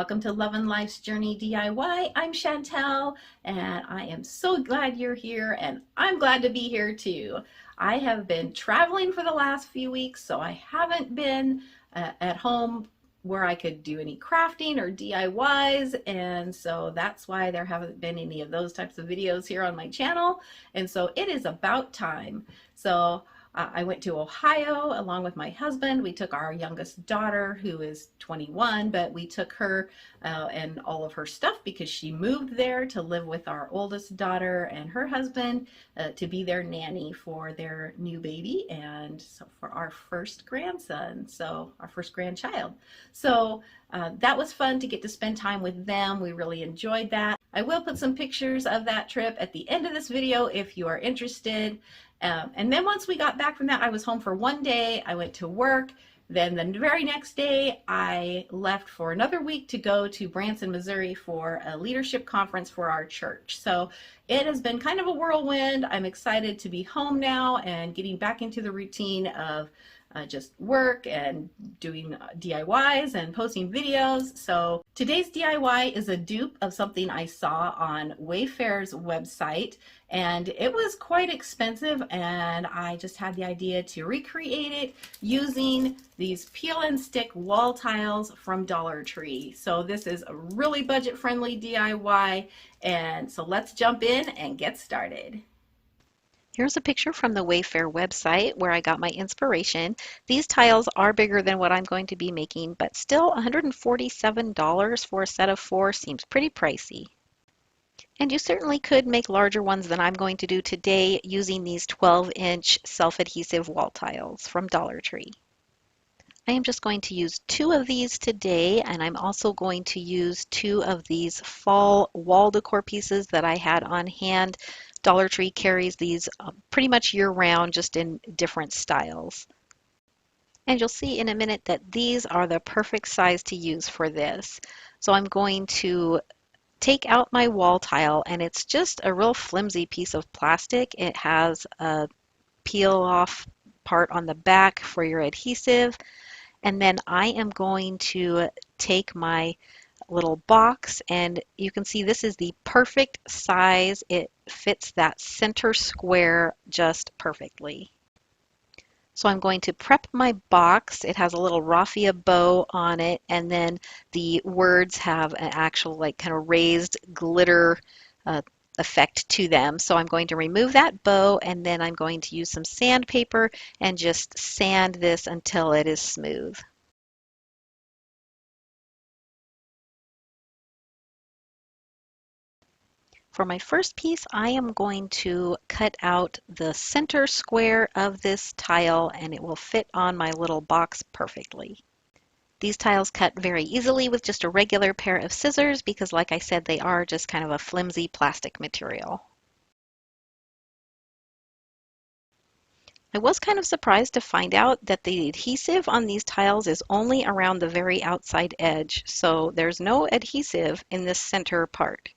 Welcome to Lovin' Life's Journey DIY. I'm Chantel, and I am so glad you're here, and I'm glad to be here too. I have been traveling for the last few weeks, so I haven't been at home where I could do any crafting or DIYs, and so that's why there haven't been any of those types of videos here on my channel, and so it is about time. So I went to Ohio along with my husband. We took our youngest daughter, who is 21, but we took her and all of her stuff because she moved there to live with our oldest daughter and her husband to be their nanny for their new baby and so for our first grandson, so our first grandchild. So that was fun to get to spend time with them. We really enjoyed that. I will put some pictures of that trip at the end of this video if you are interested. And then once we got back from that, I was home for one day. I went to work. Then the very next day, I left for another week to go to Branson, Missouri for a leadership conference for our church. So it has been kind of a whirlwind. I'm excited to be home now and getting back into the routine of just work and doing DIYs and posting videos. So today's DIY is a dupe of something I saw on Wayfair's website, and it was quite expensive, and I just had the idea to recreate it using these peel and stick wall tiles from Dollar Tree. So this is a really budget-friendly DIY, and so let's jump in and get started. Here's a picture from the Wayfair website where I got my inspiration. These tiles are bigger than what I'm going to be making, but still $147 for a set of 4 seems pretty pricey. And you certainly could make larger ones than I'm going to do today using these 12-inch self-adhesive wall tiles from Dollar Tree. I am just going to use 2 of these today, and I'm also going to use 2 of these fall wall decor pieces that I had on hand. Dollar Tree carries these pretty much year-round, just in different styles. And you'll see in a minute that these are the perfect size to use for this. So I'm going to take out my wall tile, and it's just a real flimsy piece of plastic. It has a peel-off part on the back for your adhesive. And then I am going to take my little box, and you can see this is the perfect size. It fits that center square just perfectly. So I'm going to prep my box. It has a little raffia bow on it, and then the words have an actual kind of raised glitter effect to them. So I'm going to remove that bow, and then I'm going to use some sandpaper and just sand this until it is smooth. For my first piece, I am going to cut out the center square of this tile, and it will fit on my little box perfectly. These tiles cut very easily with just a regular pair of scissors because, like I said, they are just kind of a flimsy plastic material. I was kind of surprised to find out that the adhesive on these tiles is only around the very outside edge, so there's no adhesive in this center part.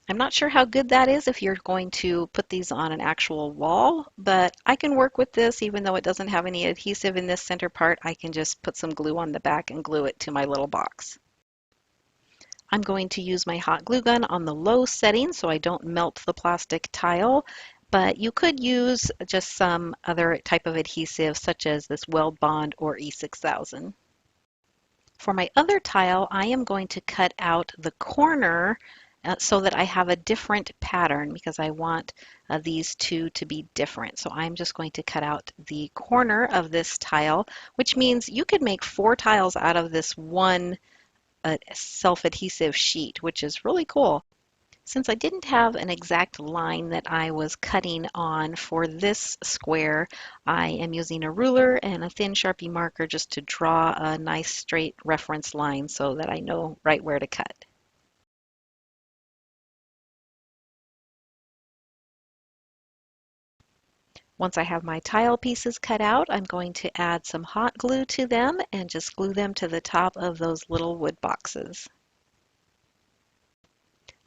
I'm not sure how good that is if you're going to put these on an actual wall, but I can work with this even though it doesn't have any adhesive in this center part. I can just put some glue on the back and glue it to my little box. I'm going to use my hot glue gun on the low setting so I don't melt the plastic tile, but you could use just some other type of adhesive such as this Weld Bond or E6000. For my other tile, I am going to cut out the corner so that I have a different pattern because I want these two to be different. So I'm just going to cut out the corner of this tile, which means you could make 4 tiles out of this one self-adhesive sheet, which is really cool. Since I didn't have an exact line that I was cutting on for this square, I am using a ruler and a thin Sharpie marker just to draw a nice straight reference line so that I know right where to cut. Once I have my tile pieces cut out, I'm going to add some hot glue to them and just glue them to the top of those little wood boxes.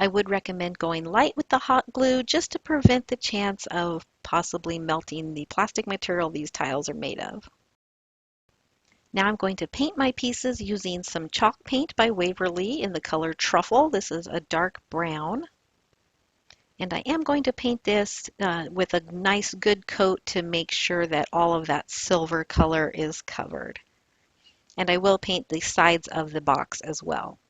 I would recommend going light with the hot glue just to prevent the chance of possibly melting the plastic material these tiles are made of. Now I'm going to paint my pieces using some chalk paint by Waverly in the color Truffle. This is a dark brown. And I am going to paint this with a nice good coat to make sure that all of that silver color is covered. And I will paint the sides of the box as well.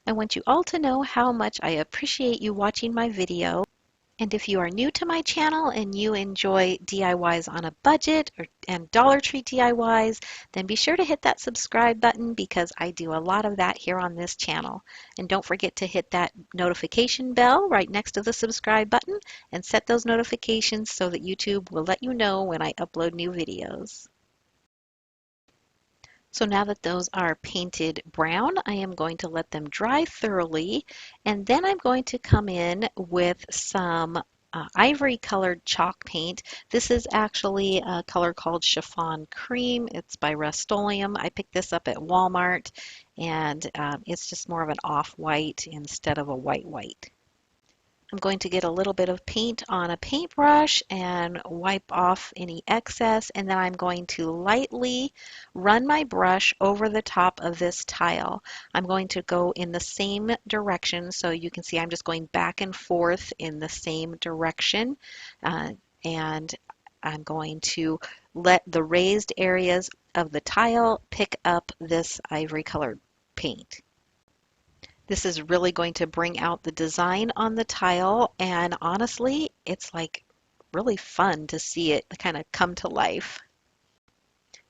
I want you all to know how much I appreciate you watching my video. And if you are new to my channel and you enjoy DIYs on a budget and Dollar Tree DIYs, then be sure to hit that subscribe button because I do a lot of that here on this channel. And don't forget to hit that notification bell right next to the subscribe button and set those notifications so that YouTube will let you know when I upload new videos. So now that those are painted brown, I am going to let them dry thoroughly, and then I'm going to come in with some ivory colored chalk paint. This is actually a color called Chiffon Cream. It's by Rust-Oleum. I picked this up at Walmart, and it's just more of an off-white instead of a white. I'm going to get a little bit of paint on a paintbrush and wipe off any excess, and then I'm going to lightly run my brush over the top of this tile. I'm going to go in the same direction, so you can see I'm just going back and forth in the same direction, and I'm going to let the raised areas of the tile pick up this ivory colored paint. This is really going to bring out the design on the tile, and honestly, it's like really fun to see it kind of come to life.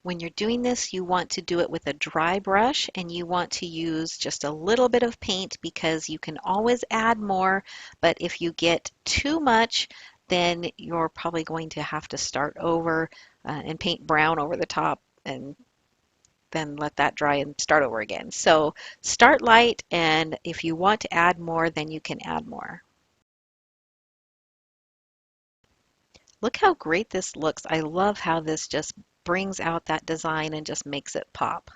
When you're doing this, you want to do it with a dry brush and you want to use just a little bit of paint because you can always add more, but if you get too much, then you're probably going to have to start over and paint brown over the top and then let that dry and start over again. So start light, and if you want to add more, then you can add more. Look how great this looks. I love how this just brings out that design and just makes it pop.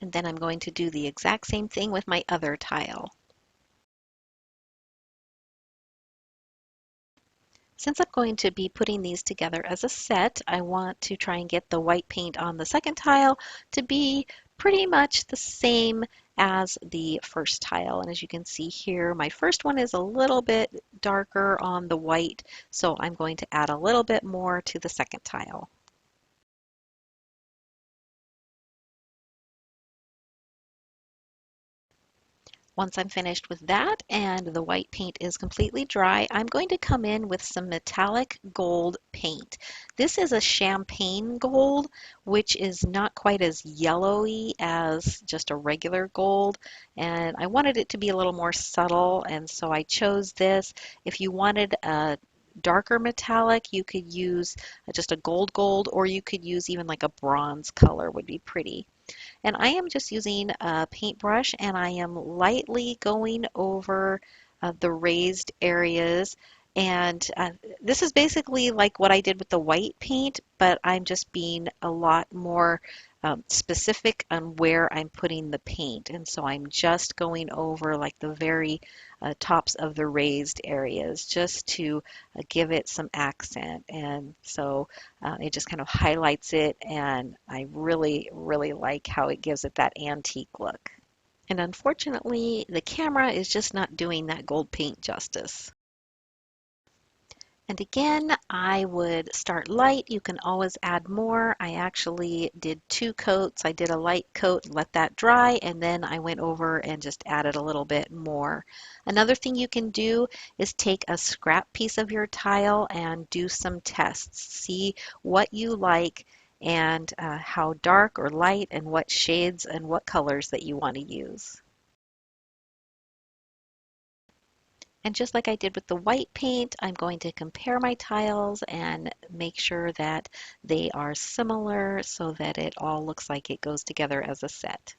And then I'm going to do the exact same thing with my other tile. Since I'm going to be putting these together as a set, I want to try and get the white paint on the second tile to be pretty much the same as the first tile. And as you can see here, my first one is a little bit darker on the white, so I'm going to add a little bit more to the second tile. Once I'm finished with that and the white paint is completely dry, I'm going to come in with some metallic gold paint. This is a champagne gold, which is not quite as yellowy as just a regular gold, and I wanted it to be a little more subtle, and so I chose this. If you wanted a darker metallic, you could use just a gold, or you could use even like a bronze color would be pretty. And I am just using a paintbrush and I am lightly going over the raised areas. And this is basically like what I did with the white paint, but I'm just being a lot more specific on where I'm putting the paint. And so I'm just going over like the very tops of the raised areas just to give it some accent. And so it just kind of highlights it, and I really, really like how it gives it that antique look. And unfortunately, the camera is just not doing that gold paint justice. And again, I would start light. You can always add more. I actually did 2 coats. I did a light coat, let that dry, and then I went over and just added a little bit more. Another thing you can do is take a scrap piece of your tile and do some tests. See what you like and how dark or light and what shades and what colors that you want to use. And just like I did with the white paint, I'm going to compare my tiles and make sure that they are similar so that it all looks like it goes together as a set.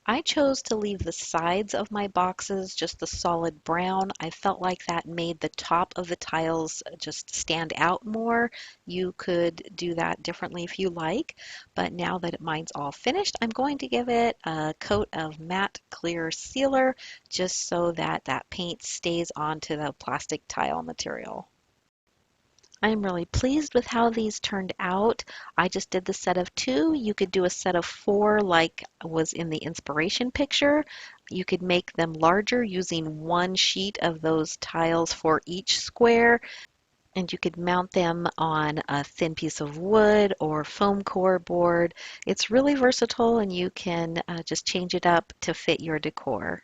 I chose to leave the sides of my boxes just the solid brown. I felt like that made the top of the tiles just stand out more. You could do that differently if you like, but now that mine's all finished, I'm going to give it a coat of matte clear sealer just so that that paint stays onto the plastic tile material. I'm really pleased with how these turned out. I just did the set of 2. You could do a set of 4 like was in the inspiration picture. You could make them larger using 1 sheet of those tiles for each square, and you could mount them on a thin piece of wood or foam core board. It's really versatile, and you can just change it up to fit your decor.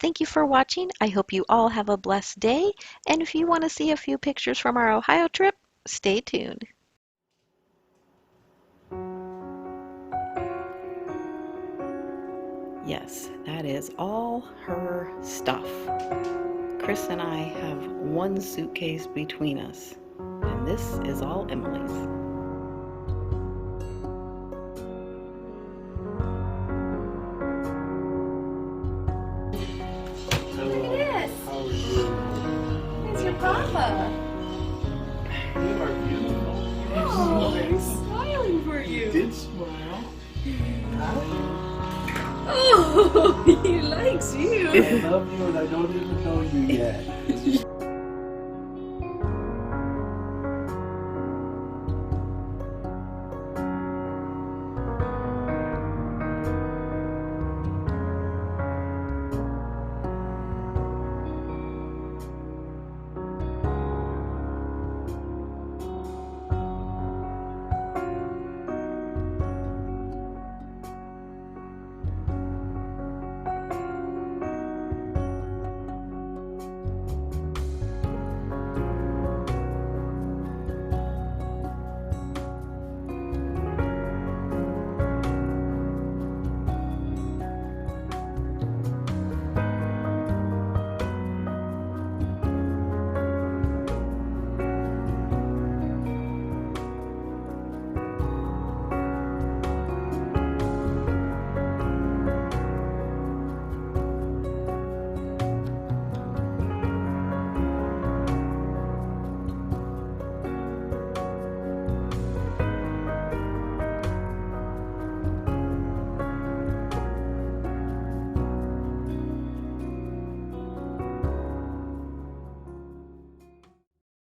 Thank you for watching. I hope you all have a blessed day. And if you want to see a few pictures from our Ohio trip, stay tuned. Yes, that is all her stuff. Chris and I have 1 suitcase between us, and this is all Emily's. Look at this. How are you? It's your papa. You are beautiful. Oh, You're he's so smiling for You you. did smile. Oh, he likes you. I love you and I don't even know you yet.